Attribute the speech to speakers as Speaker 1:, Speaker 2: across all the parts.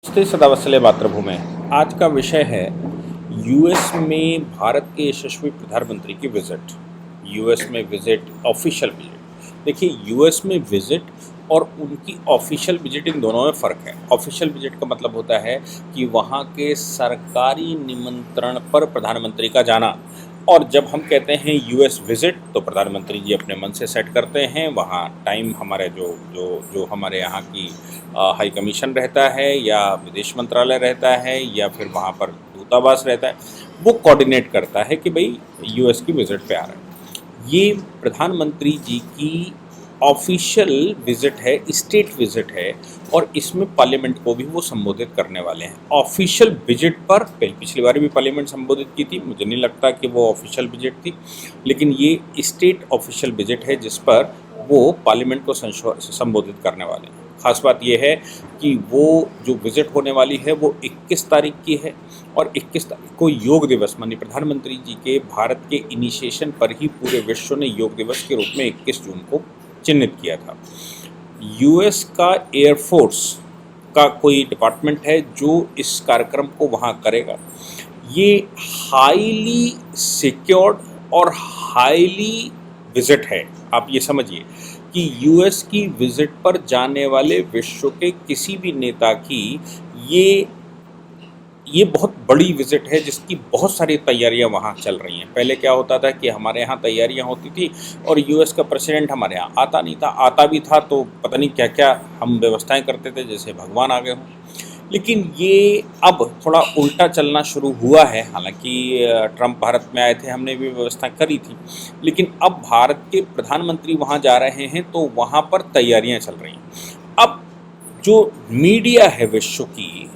Speaker 1: नमस्ते सदावत्सले मातृभूमि। आज का विषय है यूएस में भारत के यशस्वी प्रधानमंत्री की विजिट। यूएस में विजिट, ऑफिशियल विजिट। देखिए, यूएस में विजिट और उनकी ऑफिशियल विजिट, इन दोनों में फ़र्क है। ऑफिशियल विजिट का मतलब होता है कि वहाँ के सरकारी निमंत्रण पर प्रधानमंत्री का जाना। और जब हम कहते हैं यूएस विजिट, तो प्रधानमंत्री जी अपने मन से सेट करते हैं। वहाँ टाइम हमारे जो जो जो हमारे यहाँ की हाई कमीशन रहता है, या विदेश मंत्रालय रहता है, या फिर वहाँ पर दूतावास रहता है, वो कोऑर्डिनेट करता है कि भाई यूएस की विजिट पे आ रहा है। ये प्रधानमंत्री जी की ऑफिशियल विजिट है, स्टेट विजिट है, और इसमें पार्लियामेंट को भी वो संबोधित करने वाले हैं। ऑफिशियल विजिट पर पिछली बार भी पार्लियामेंट संबोधित की थी, मुझे नहीं लगता कि वो ऑफिशियल विजिट थी, लेकिन ये स्टेट ऑफिशियल विजिट है जिस पर वो पार्लियामेंट को संबोधित करने वाले हैं। खास बात यह है कि वो जो विजिट होने वाली है वो 21 तारीख की है, और 21 तारीख को योग दिवस, माननीय प्रधानमंत्री जी के भारत के इनिशिएशन पर ही पूरे विश्व ने योग दिवस के रूप में 21 जून को चिन्हित किया था। यूएस का एयरफोर्स का कोई डिपार्टमेंट है जो इस कार्यक्रम को वहाँ करेगा। ये हाईली सिक्योर्ड और हाईली विजिट है। आप ये समझिए कि यूएस की विजिट पर जाने वाले विश्व के किसी भी नेता की ये बहुत बड़ी विजिट है, जिसकी बहुत सारी तैयारियां वहाँ चल रही हैं। पहले क्या होता था कि हमारे यहाँ तैयारियां होती थी और यूएस का प्रेसिडेंट हमारे यहाँ आता नहीं था, आता भी था तो पता नहीं क्या क्या हम व्यवस्थाएं करते थे, जैसे भगवान आ गए हों। लेकिन ये अब थोड़ा उल्टा चलना शुरू हुआ है। हालांकि ट्रंप भारत में आए थे, हमने भी व्यवस्था करी थी, लेकिन अब भारत के प्रधानमंत्री वहाँ जा रहे हैं तो वहाँ पर तैयारियाँ चल रही हैं। अब जो मीडिया है विश्व की,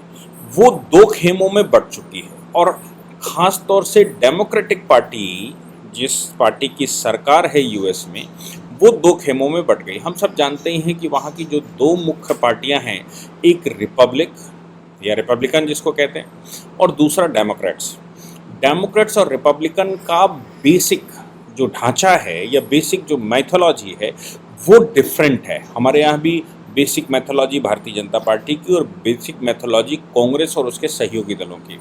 Speaker 1: वो दो खेमों में बट चुकी है, और ख़ास तौर से डेमोक्रेटिक पार्टी, जिस पार्टी की सरकार है यूएस में, वो दो खेमों में बट गई। हम सब जानते ही हैं कि वहाँ की जो दो मुख्य पार्टियां हैं, एक रिपब्लिक या रिपब्लिकन जिसको कहते हैं, और दूसरा डेमोक्रेट्स। डेमोक्रेट्स और रिपब्लिकन का बेसिक जो ढांचा है या बेसिक जो मैथोलॉजी है वो डिफरेंट है। हमारे यहाँ भी basic mythology Bharatiya Janata party की और बेसिक मैथोलॉजी कांग्रेस और उसके सहयोगी दलों की।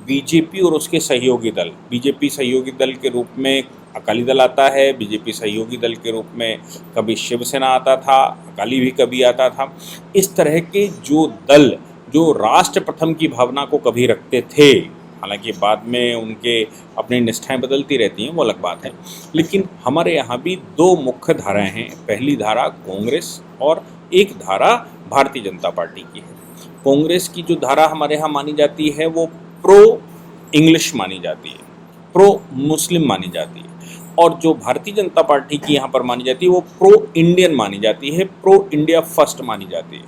Speaker 1: बीजेपी और उसके सहयोगी दल, बीजेपी सहयोगी दल के रूप में अकाली दल आता है, बीजेपी सहयोगी दल के रूप में कभी शिवसेना आता था, अकाली भी कभी आता था। इस तरह के जो दल जो राष्ट्र प्रथम की भावना को कभी रखते थे, हालांकि बाद में उनके अपनी निष्ठाएं बदलती रहती हैं, वो अलग बात है, लेकिन हमारे यहाँ भी दो मुख्य धाराएं हैं। पहली धारा कांग्रेस और एक धारा भारतीय जनता पार्टी की है। कांग्रेस की जो धारा हमारे यहाँ मानी जाती है वो प्रो इंग्लिश मानी जाती है, प्रो मुस्लिम मानी जाती है, और जो भारतीय जनता पार्टी की यहाँ पर मानी जाती है वो प्रो इंडियन मानी जाती है, प्रो इंडिया फर्स्ट मानी जाती है।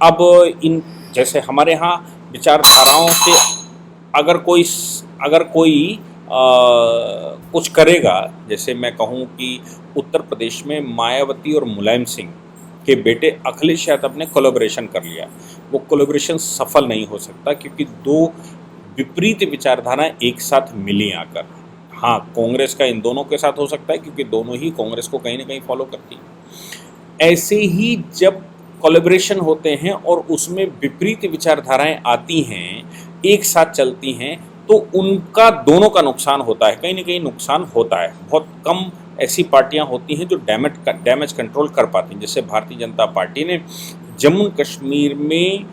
Speaker 1: अब इन जैसे हमारे यहाँ विचारधाराओं से अगर कोई कुछ करेगा, जैसे मैं कहूँ कि उत्तर प्रदेश में मायावती और मुलायम सिंह के बेटे अखिलेश यादव ने कोलैबोरेशन कर लिया, वो कोलैबोरेशन सफल नहीं हो सकता क्योंकि दो विपरीत विचारधाराएं एक साथ मिली आकर। हाँ, कांग्रेस का इन दोनों के साथ हो सकता है क्योंकि दोनों ही कांग्रेस को कहीं ना कहीं फॉलो करती है। ऐसे ही जब कोलैबोरेशन होते हैं और उसमें विपरीत विचारधाराएं आती हैं, एक साथ चलती हैं, तो उनका दोनों का नुकसान होता है, कहीं ना कहीं नुकसान होता है। बहुत कम ऐसी पार्टियां होती हैं जो डैमेज कंट्रोल कर पाती हैं। जैसे भारतीय जनता पार्टी ने जम्मू कश्मीर में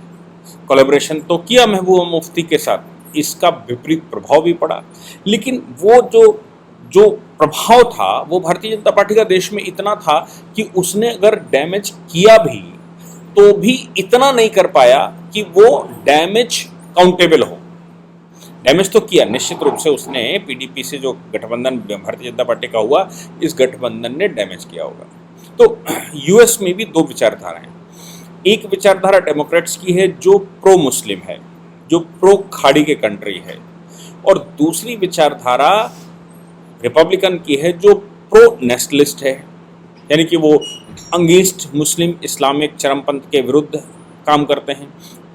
Speaker 1: कोलैबोरेशन तो किया महबूबा मुफ्ती के साथ, इसका विपरीत प्रभाव भी पड़ा, लेकिन वो जो प्रभाव था वो भारतीय जनता पार्टी का देश में इतना था कि उसने अगर डैमेज किया भी तो भी इतना नहीं कर पाया कि वो डैमेज काउंटेबल हो। डैमेज तो किया निश्चित रूप से, उसने पीडीपी से जो गठबंधन भारतीय जनता पार्टी का हुआ, इस गठबंधन ने डैमेज किया होगा। तो यूएस में भी दो विचारधाराएं, एक विचारधारा डेमोक्रेट्स की है जो प्रो मुस्लिम है, जो प्रो खाड़ी के कंट्री है, और दूसरी विचारधारा रिपब्लिकन की है जो प्रो नेशनलिस्ट है, यानी कि वो अगेंस्ट मुस्लिम इस्लामिक चरमपंथ के विरुद्ध काम करते हैं,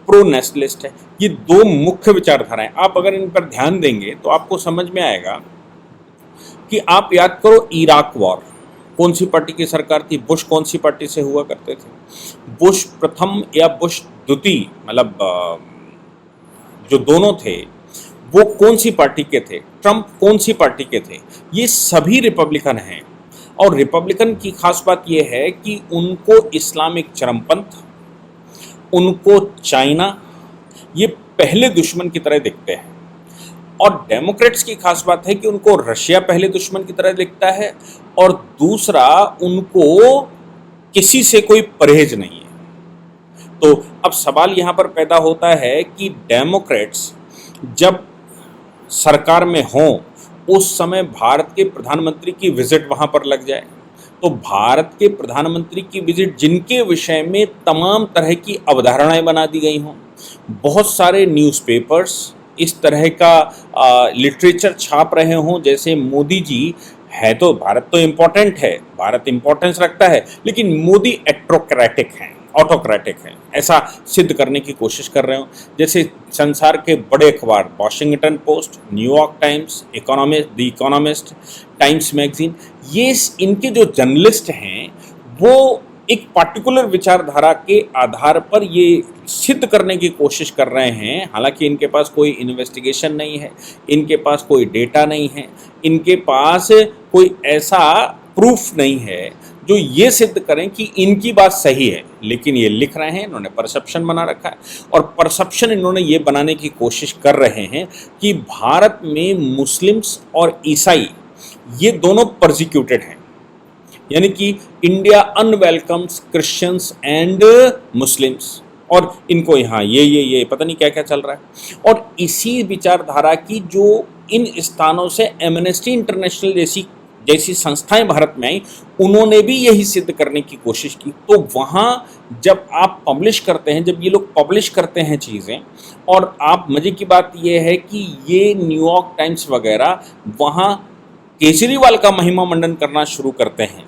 Speaker 1: प्रो नेशनलिस्ट है। ये दो मुख्य विचारधाराएं, आप अगर इन पर ध्यान देंगे तो आपको समझ में आएगा कि आप याद करो इराक वॉर, कौन सी पार्टी की सरकार थी? बुश कौन सी पार्टी से हुआ करते थे? बुश प्रथम या बुश द्वितीय, मतलब जो दोनों थे वो कौन सी पार्टी के थे? ट्रंप कौन सी पार्टी के थे? ये सभी रिपब्लिकन हैं। और रिपब्लिकन की खास बात यह है कि उनको इस्लामिक चरमपंथ, उनको चाइना, ये पहले दुश्मन की तरह दिखते हैं। और डेमोक्रेट्स की खास बात है कि उनको रशिया पहले दुश्मन की तरह दिखता है, और दूसरा उनको किसी से कोई परहेज नहीं है। तो अब सवाल यहाँ पर पैदा होता है कि डेमोक्रेट्स जब सरकार में हों उस समय भारत के प्रधानमंत्री की विजिट वहाँ पर लग जाए, तो भारत के प्रधानमंत्री की विजिट जिनके विषय में तमाम तरह की अवधारणाएं बना दी गई हों, बहुत सारे न्यूज़पेपर्स इस तरह का लिटरेचर छाप रहे हों, जैसे मोदी जी है, तो भारत तो इम्पोर्टेंट है, भारत इम्पोर्टेंस रखता है, लेकिन मोदी एट्रोक्रेटिक हैं, ऑटोक्रेटिक हैं, ऐसा सिद्ध करने की कोशिश कर रहे हो। जैसे संसार के बड़े अखबार Washington post, New York times, the economist, times magazine, ये इनके जो जर्नलिस्ट हैं वो एक पार्टिकुलर विचारधारा के आधार पर ये सिद्ध करने की कोशिश कर रहे हैं, हालांकि इनके पास कोई इन्वेस्टिगेशन नहीं है, इनके पास कोई डेटा नहीं है, इनके पास कोई ऐसा प्रूफ नहीं है जो ये सिद्ध करें कि इनकी बात सही है, लेकिन ये लिख रहे हैं, इन्होंने परसेप्शन बना रखा है। और परसेप्शन इन्होंने ये बनाने की कोशिश कर रहे हैं कि भारत में मुस्लिम्स और ईसाई ये दोनों परसिक्यूटेड हैं, यानी कि इंडिया अनवेलकम्स क्रिश्चियंस एंड मुस्लिम्स, और इनको यहाँ ये पता नहीं क्या क्या चल रहा है। और इसी विचारधारा की जो इन स्थानों से एमनेस्टी इंटरनेशनल जैसी संस्थाएं भारत में आई, उन्होंने भी यही सिद्ध करने की कोशिश की। तो वहाँ जब आप पब्लिश करते हैं, जब ये लोग पब्लिश करते हैं चीज़ें, और आप मज़े की बात ये है कि ये न्यूयॉर्क टाइम्स वगैरह वहाँ केजरीवाल का महिमा मंडन करना शुरू करते हैं,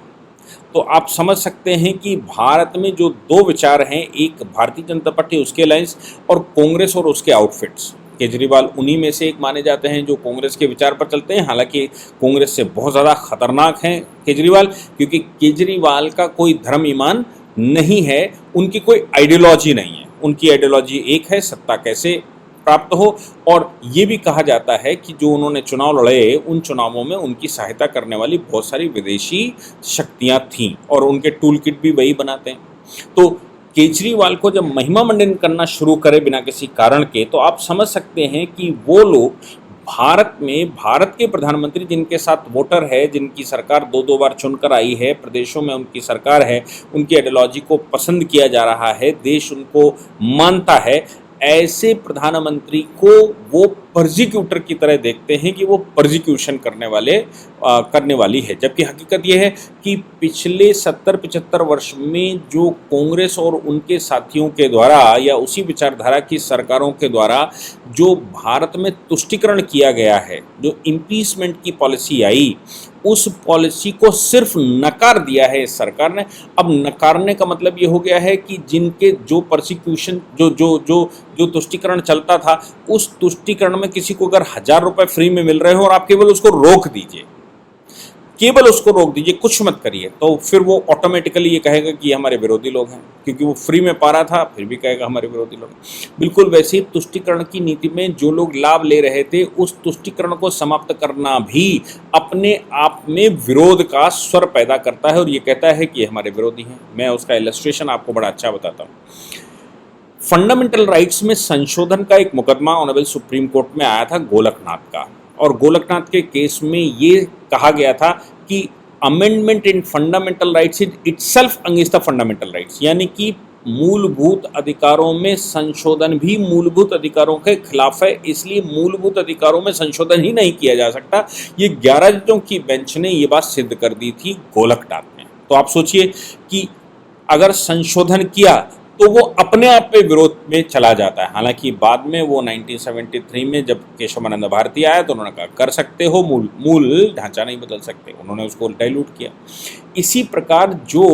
Speaker 1: तो आप समझ सकते हैं कि भारत में जो दो विचार हैं, एक भारतीय जनता पार्टी उसके अलायंस और कांग्रेस और उसके आउटफिट्स, केजरीवाल उन्हीं में से एक माने जाते हैं जो कांग्रेस के विचार पर चलते हैं। हालांकि कांग्रेस से बहुत ज़्यादा खतरनाक हैं केजरीवाल, क्योंकि केजरीवाल का कोई धर्म ईमान नहीं है, उनकी कोई आइडियोलॉजी नहीं है। उनकी आइडियोलॉजी एक है, सत्ता कैसे प्राप्त हो, और ये भी कहा जाता है कि जो उन्होंने चुनाव लड़े उन चुनावों में उनकी सहायता करने वाली बहुत सारी विदेशी शक्तियां थीं, और उनके टूल किट भी वही बनाते हैं। तो केजरीवाल को जब महिमा मंडन करना शुरू करे बिना किसी कारण के, तो आप समझ सकते हैं कि वो लोग भारत में, भारत के प्रधानमंत्री जिनके साथ वोटर है, जिनकी सरकार दो दो बार चुनकर आई है, प्रदेशों में उनकी सरकार है, उनकी आइडियोलॉजी को पसंद किया जा रहा है, देश उनको मानता है, ऐसे प्रधानमंत्री को वो परसिक्यूटर की तरह देखते हैं कि वो परसिक्यूशन करने वाली है। जबकि हकीकत ये है कि पिछले 70-75 वर्ष में जो कांग्रेस और उनके साथियों के द्वारा या उसी विचारधारा की सरकारों के द्वारा जो भारत में तुष्टीकरण किया गया है, जो इम्पीचमेंट की पॉलिसी आई, उस पॉलिसी को सिर्फ नकार दिया है इस सरकार ने। अब नकारने का मतलब ये हो गया है कि जिनके जो परसिक्यूशन जो तुष्टीकरण चलता था, उस तुष्टीकरण में किसी को अगर 1000 रुपये फ्री में मिल रहे हो और आप केवल उसको रोक दीजिए, कुछ मत करिए, तो फिर वो ऑटोमेटिकली ये कहेगा कि ये हमारे विरोधी लोग हैं, क्योंकि वो फ्री में पा रहा था, फिर भी कहेगा हमारे विरोधी लोग हैं। बिल्कुल वैसे ही तुष्टीकरण की नीति में जो लोग लाभ ले रहे थे, उस तुष्टीकरण को समाप्त करना भी अपने आप में विरोध का स्वर पैदा करता है और ये कहता है कि ये हमारे विरोधी हैं। मैं उसका इलस्ट्रेशन आपको बड़ा अच्छा बताता हूँ। फंडामेंटल राइट्स में संशोधन का एक मुकदमा ऑनरेबल सुप्रीम कोर्ट में आया था गोलकनाथ का, और गोलकनाथ के केस में ये कहा गया था कि amendment in fundamental rights is itself against the fundamental rights, यानी कि मूलभूत अधिकारों में संशोधन भी मूलभूत अधिकारों के खिलाफ है, इसलिए मूलभूत अधिकारों में संशोधन ही नहीं किया जा सकता। ये 11 जजों की बेंच ने ये बात सिद्ध कर दी थी गोलकनाथ में। तो आप सोचिए कि अगर संशोधन किया तो वो अपने आप में विरोध में चला जाता है। हालांकि बाद में वो 1973 में जब केशवानंद भारती आया तो उन्होंने कहा कर सकते हो, मूल ढांचा नहीं बदल सकते, उन्होंने उसको डाइल्यूट किया। इसी प्रकार जो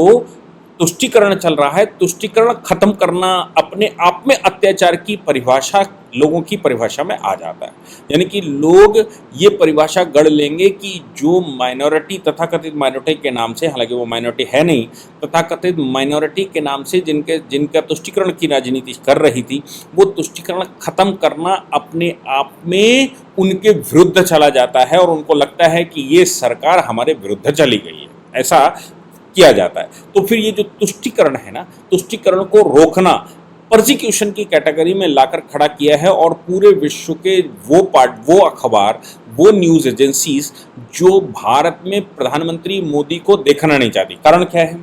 Speaker 1: तुष्टीकरण चल रहा है। तुष्टीकरण खत्म करना अपने आप में अत्याचार की परिभाषा, लोगों की परिभाषा में आ जाता है। यानी कि लोग ये परिभाषा गढ़ लेंगे कि जो माइनॉरिटी, तथाकथित माइनॉरिटी के नाम से, हालांकि वो माइनॉरिटी है नहीं, तथाकथित माइनॉरिटी के नाम से जिनका तुष्टीकरण की राजनीति कर रही थी, वो तुष्टीकरण खत्म करना अपने आप में उनके विरुद्ध चला जाता है और उनको लगता है कि ये सरकार हमारे विरुद्ध चली गई है, ऐसा किया जाता है। तो फिर ये जो तुष्टीकरण है ना, तुष्टीकरण को रोकना परसिक्यूशन की कैटेगरी में लाकर खड़ा किया है। और पूरे विश्व के वो अखबार, वो न्यूज़ एजेंसीज जो भारत में प्रधानमंत्री मोदी को देखना नहीं चाहती। कारण क्या है?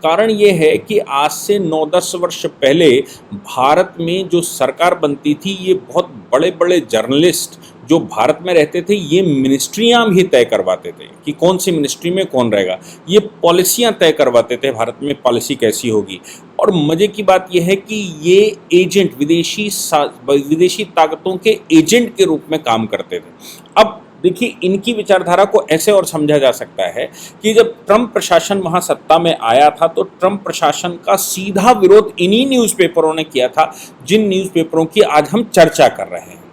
Speaker 1: कारण ये है कि आज से 9-10 वर्ष पहले भारत में जो सरकार बनती थी, ये बहुत बड़े बड़े जर्नलिस्ट जो भारत में रहते थे, ये मिनिस्ट्रियां भी तय करवाते थे कि कौन सी मिनिस्ट्री में कौन रहेगा। ये पॉलिसियां तय करवाते थे, भारत में पॉलिसी कैसी होगी। और मज़े की बात यह है कि ये एजेंट, विदेशी ताकतों के एजेंट के रूप में काम करते थे। अब देखिए, इनकी विचारधारा को ऐसे और समझा जा सकता है कि जब ट्रंप प्रशासन वहाँ सत्ता में आया था, तो ट्रंप प्रशासन का सीधा विरोध इन्हीं न्यूज़पेपरों ने किया था जिन न्यूज़पेपरों की आज हम चर्चा कर रहे हैं,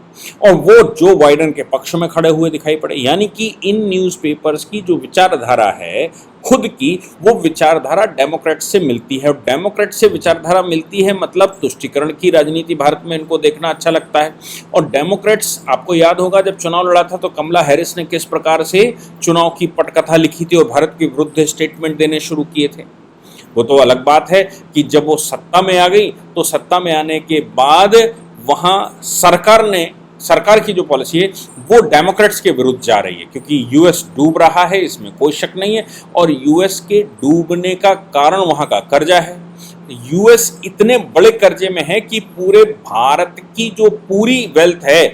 Speaker 1: और वो जो बाइडेन के पक्ष में खड़े हुए दिखाई पड़े। यानी कि इन न्यूज़पेपर्स की जो विचारधारा है खुद की, वो विचारधारा डेमोक्रेट से मिलती है। और डेमोक्रेट से विचारधारा मिलती है मतलब तुष्टीकरण की राजनीति भारत में इनको देखना अच्छा लगता है। और डेमोक्रेट्स, आपको याद होगा जब चुनाव लड़ा था तो कमला हैरिस ने किस प्रकार से चुनाव की पटकथा लिखी थी और भारत के विरुद्ध स्टेटमेंट देने शुरू किए थे। वो तो अलग बात है कि जब वो सत्ता में आ गई तो सत्ता में आने के बाद वहाँ सरकार की जो पॉलिसी है वो डेमोक्रेट्स के विरुद्ध जा रही है, क्योंकि यूएस डूब रहा है, इसमें कोई शक नहीं है। और यूएस के डूबने का कारण वहाँ का कर्जा है। यूएस इतने बड़े कर्जे में है कि पूरे भारत की जो पूरी वेल्थ है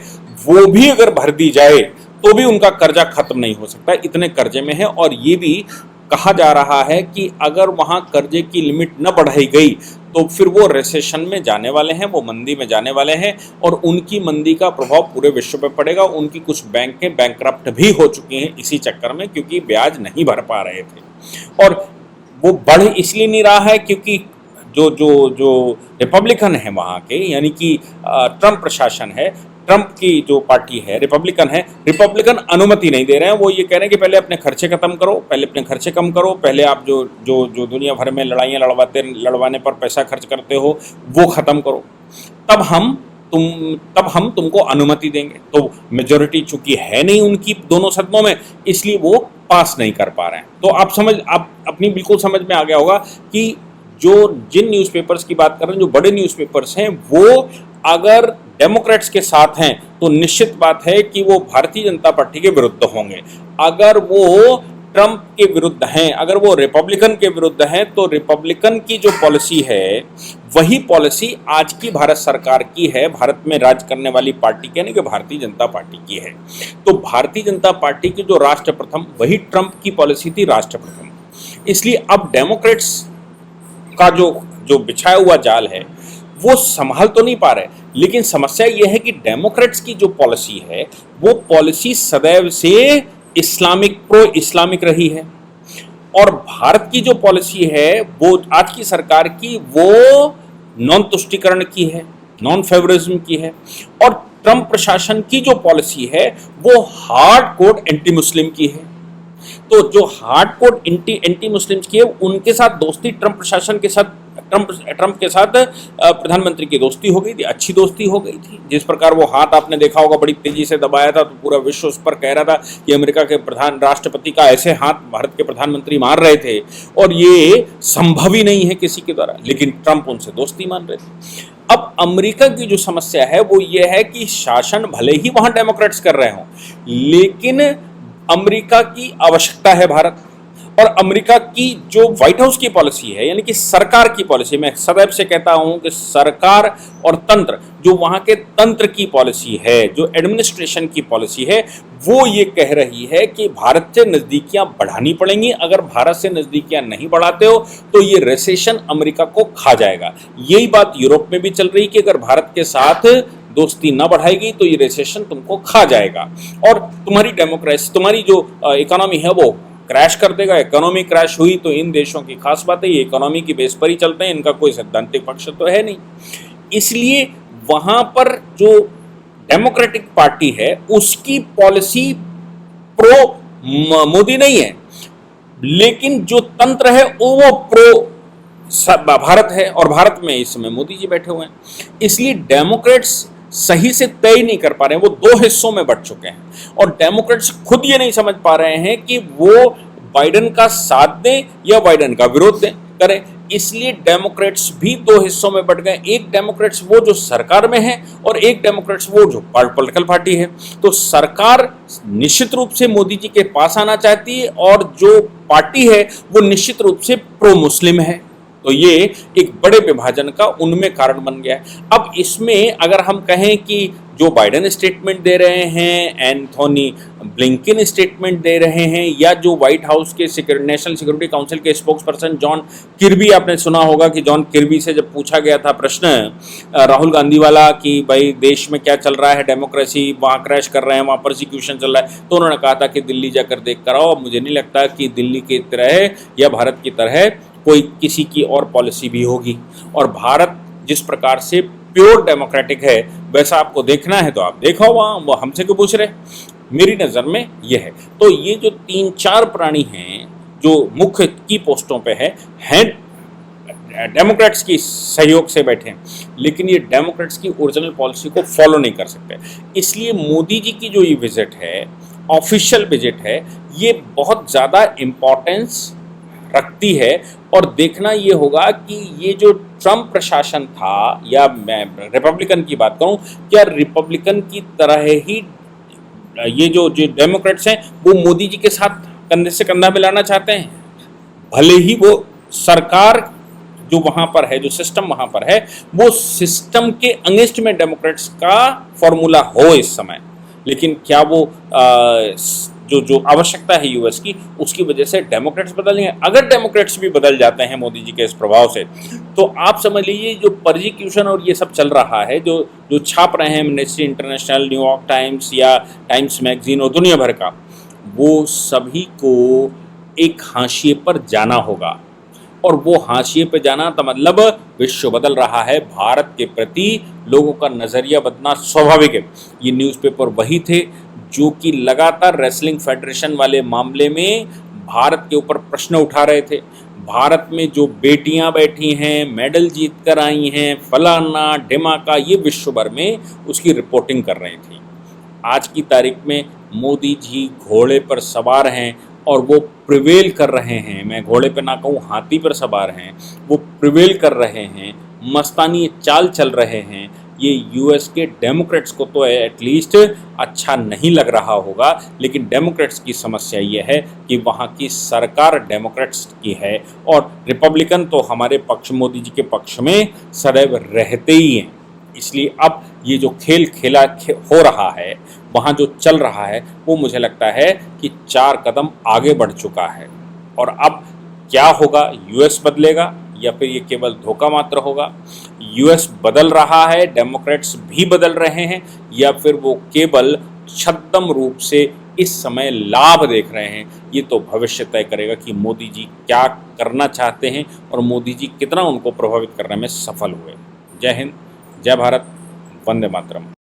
Speaker 1: वो भी अगर भर दी जाए तो भी उनका कर्जा खत्म नहीं हो सकता, इतने कर्जे में है। और ये भी कहा जा रहा है कि अगर वहाँ कर्जे की लिमिट न बढ़ाई गई तो फिर वो रिसेशन में जाने वाले हैं, वो मंदी में जाने वाले हैं, और उनकी मंदी का प्रभाव पूरे विश्व पे पड़ेगा। उनकी कुछ बैंकें बैंकरप्ट भी हो चुकी हैं इसी चक्कर में, क्योंकि ब्याज नहीं भर पा रहे थे। और वो बढ़ इसलिए नहीं रहा है क्योंकि जो जो जो रिपब्लिकन है वहाँ के, यानी कि ट्रंप प्रशासन है, ट्रंप की जो पार्टी है, रिपब्लिकन अनुमति नहीं दे रहे हैं। वो ये कह रहे हैं कि पहले अपने खर्चे खत्म करो, पहले अपने खर्चे कम करो, पहले आप जो दुनिया भर में लड़ाइयाँ लड़वाने पर पैसा खर्च करते हो वो ख़त्म करो, तब हम तुमको अनुमति देंगे। तो मेजॉरिटी चूंकि है नहीं उनकी दोनों सदनों में, इसलिए वो पास नहीं कर पा रहे हैं। तो आप अपनी बिल्कुल समझ में आ गया होगा कि जिन न्यूज़पेपर्स की बात कर रहे हैं, जो बड़े न्यूज़पेपर्स हैं, वो अगर डेमोक्रेट्स के साथ हैं तो निश्चित बात है कि वो भारतीय जनता पार्टी के विरुद्ध होंगे। अगर वो ट्रंप के विरुद्ध हैं, अगर वो रिपब्लिकन के विरुद्ध हैं, तो रिपब्लिकन की जो पॉलिसी है वही पॉलिसी आज की भारत सरकार की है, भारत में राज करने वाली पार्टी की, यानी कि भारतीय जनता पार्टी की है। तो भारतीय जनता पार्टी की जो राष्ट्र प्रथम, वही ट्रंप की पॉलिसी थी राष्ट्र प्रथम। इसलिए अब डेमोक्रेट्स का जो बिछाया हुआ जाल है वो संभाल तो नहीं पा रहे। लेकिन समस्या यह है कि डेमोक्रेट्स की जो पॉलिसी है वो पॉलिसी सदैव से प्रो इस्लामिक रही है, और भारत की जो पॉलिसी है वो आज की सरकार की वो नॉन तुष्टीकरण की है, नॉन फेवरिज्म की है। और ट्रंप प्रशासन की जो पॉलिसी है वो हार्ड कोर एंटी मुस्लिम की है। तो जो हार्ड कोर एंटी मुस्लिम्स की है, उनके साथ दोस्ती ट्रंप प्रशासन के साथ, ट्रंप के साथ प्रधानमंत्री की दोस्ती हो गई थी, अच्छी दोस्ती हो गई थी। जिस प्रकार वो हाथ आपने देखा होगा बड़ी तेजी से दबाया था, तो पूरा विश्व उस पर कह रहा था कि अमेरिका के राष्ट्रपति का ऐसे हाथ भारत के प्रधानमंत्री मार रहे थे और ये संभव ही नहीं है किसी के द्वारा, लेकिन ट्रंप उनसे दोस्ती मान रहे थे। अब अमेरिका की जो समस्या है वो ये है कि शासन भले ही वहां डेमोक्रेट्स कर रहे हों, लेकिन अमेरिका की आवश्यकता है भारत, और अमेरिका की जो व्हाइट हाउस की पॉलिसी है, यानी कि सरकार की पॉलिसी, मैं सदैव से कहता हूं कि सरकार और तंत्र, जो वहां के तंत्र की पॉलिसी है, जो एडमिनिस्ट्रेशन की पॉलिसी है, वो ये कह रही है कि भारत से नज़दीकियां बढ़ानी पड़ेंगी। अगर भारत से नज़दीकियां नहीं बढ़ाते हो तो ये रिसेशन अमेरिका को खा जाएगा। यही बात यूरोप में भी चल रही कि अगर भारत के साथ दोस्ती ना बढ़ाएगी तो ये रिसेशन तुमको खा जाएगा और तुम्हारी डेमोक्रेसी, तुम्हारी जो इकोनॉमी है वो क्रैश कर देगा। इकोनॉमी क्रैश हुई तो इन देशों की खास बात है, ये इकोनॉमी की बेस पर ही चलते हैं, इनका कोई सैद्धांतिक पक्ष तो है नहीं। इसलिए वहाँ पर जो डेमोक्रेटिक पार्टी है उसकी पॉलिसी प्रो मोदी नहीं है, लेकिन जो तंत्र है वो प्रो भारत है, और भारत में इस समय मोदी जी बैठे हुए हैं। इसलिए डेमोक्रेट्स सही से तय नहीं कर पा रहे हैं, वो दो हिस्सों में बंट चुके हैं, और डेमोक्रेट्स खुद ये नहीं समझ पा रहे हैं कि वो बाइडेन का साथ दें या बाइडेन का विरोध करें। इसलिए डेमोक्रेट्स भी दो हिस्सों में बंट गए, एक डेमोक्रेट्स वो जो सरकार में है और एक डेमोक्रेट्स वो जो पॉलिटिकल पार्टी है। तो सरकार निश्चित रूप से मोदी जी के पास आना चाहती है, और जो पार्टी है वो निश्चित रूप से प्रो मुस्लिम है। तो ये एक बड़े विभाजन का उनमें कारण बन गया है। अब इसमें अगर हम कहें कि जो बाइडेन स्टेटमेंट दे रहे हैं, एंथोनी ब्लिंकन स्टेटमेंट दे रहे हैं, या जो व्हाइट हाउस के नेशनल सिक्योरिटी काउंसिल के स्पोक्स पर्सन जॉन किर्बी, आपने सुना होगा कि जॉन किर्बी से जब पूछा गया था प्रश्न राहुल गांधी वाला कि भाई देश में क्या चल रहा है, डेमोक्रेसी वहाँ क्रैश कर रहे हैं, वहाँ प्रोसिक्यूशन चल रहा है, तो उन्होंने कहा था कि दिल्ली जाकर देख कर आओ। मुझे नहीं लगता कि दिल्ली की तरह या भारत की तरह कोई किसी की और पॉलिसी भी होगी, और भारत जिस प्रकार से प्योर डेमोक्रेटिक है वैसा आपको देखना है तो आप देखो वहाँ, वो हमसे क्यों पूछ रहे। मेरी नज़र में ये है। तो ये जो 3-4 प्राणी हैं जो मुख्य की पोस्टों पे हैं डेमोक्रेट्स की सहयोग से बैठे हैं, लेकिन ये डेमोक्रेट्स की ओरिजिनल पॉलिसी को फॉलो नहीं कर सकते। इसलिए मोदी जी की जो ये विजिट है, ऑफिशियल विजिट है, ये बहुत ज़्यादा इम्पोर्टेंस रखती है। और देखना ये होगा कि ये जो ट्रम्प प्रशासन था, या मैं रिपब्लिकन की बात करूं, क्या रिपब्लिकन की तरह ही ये जो डेमोक्रेट्स हैं वो मोदी जी के साथ कंधे से कंधा मिलाना चाहते हैं। भले ही वो सरकार जो वहाँ पर है, जो सिस्टम वहाँ पर है, वो सिस्टम के अगेंस्ट में डेमोक्रेट्स का फॉर्मूला हो इस समय, लेकिन क्या वो जो आवश्यकता है यूएस की, उसकी वजह से डेमोक्रेट्स बदलेंगे। अगर डेमोक्रेट्स भी बदल जाते हैं मोदी जी के इस प्रभाव से, तो आप समझ लीजिए जो परसिक्यूशन और ये सब चल रहा है, जो छाप रहे हैं एमनेस्टी इंटरनेशनल, न्यूयॉर्क टाइम्स या टाइम्स मैगजीन और दुनिया भर का, वो सभी को एक हाशिए पर जाना होगा। और वो हाशिए पे जाना तो मतलब विश्व बदल रहा है, भारत के प्रति लोगों का नज़रिया बदलना स्वाभाविक है। ये न्यूज़पेपर वही थे जो कि लगातार रेसलिंग फेडरेशन वाले मामले में भारत के ऊपर प्रश्न उठा रहे थे। भारत में जो बेटियां बैठी हैं, मेडल जीत कर आई हैं, फलाना ढिमाका, ये विश्व भर में उसकी रिपोर्टिंग कर रही थी। आज की तारीख में मोदी जी घोड़े पर सवार हैं और वो प्रिवेल कर रहे हैं। मैं घोड़े पर ना कहूँ, हाथी पर सवार हैं, वो प्रिवेल कर रहे हैं, मस्तानी चाल चल रहे हैं। ये यूएस के डेमोक्रेट्स को तो एटलीस्ट अच्छा नहीं लग रहा होगा, लेकिन डेमोक्रेट्स की समस्या ये है कि वहाँ की सरकार डेमोक्रेट्स की है, और रिपब्लिकन तो हमारे पक्ष, मोदी जी के पक्ष में सदैव रहते ही हैं। इसलिए अब ये जो खेल हो रहा है, वहाँ जो चल रहा है, वो मुझे लगता है कि 4 कदम आगे बढ़ चुका है। और अब क्या होगा, यूएस बदलेगा या फिर ये केवल धोखा मात्र होगा? यूएस बदल रहा है, डेमोक्रेट्स भी बदल रहे हैं, या फिर वो केवल छद्म रूप से इस समय लाभ देख रहे हैं? ये तो भविष्य तय करेगा कि मोदी जी क्या करना चाहते हैं और मोदी जी कितना उनको प्रभावित करने में सफल हुए। जय हिंद, जय भारत, वंदे मातरम।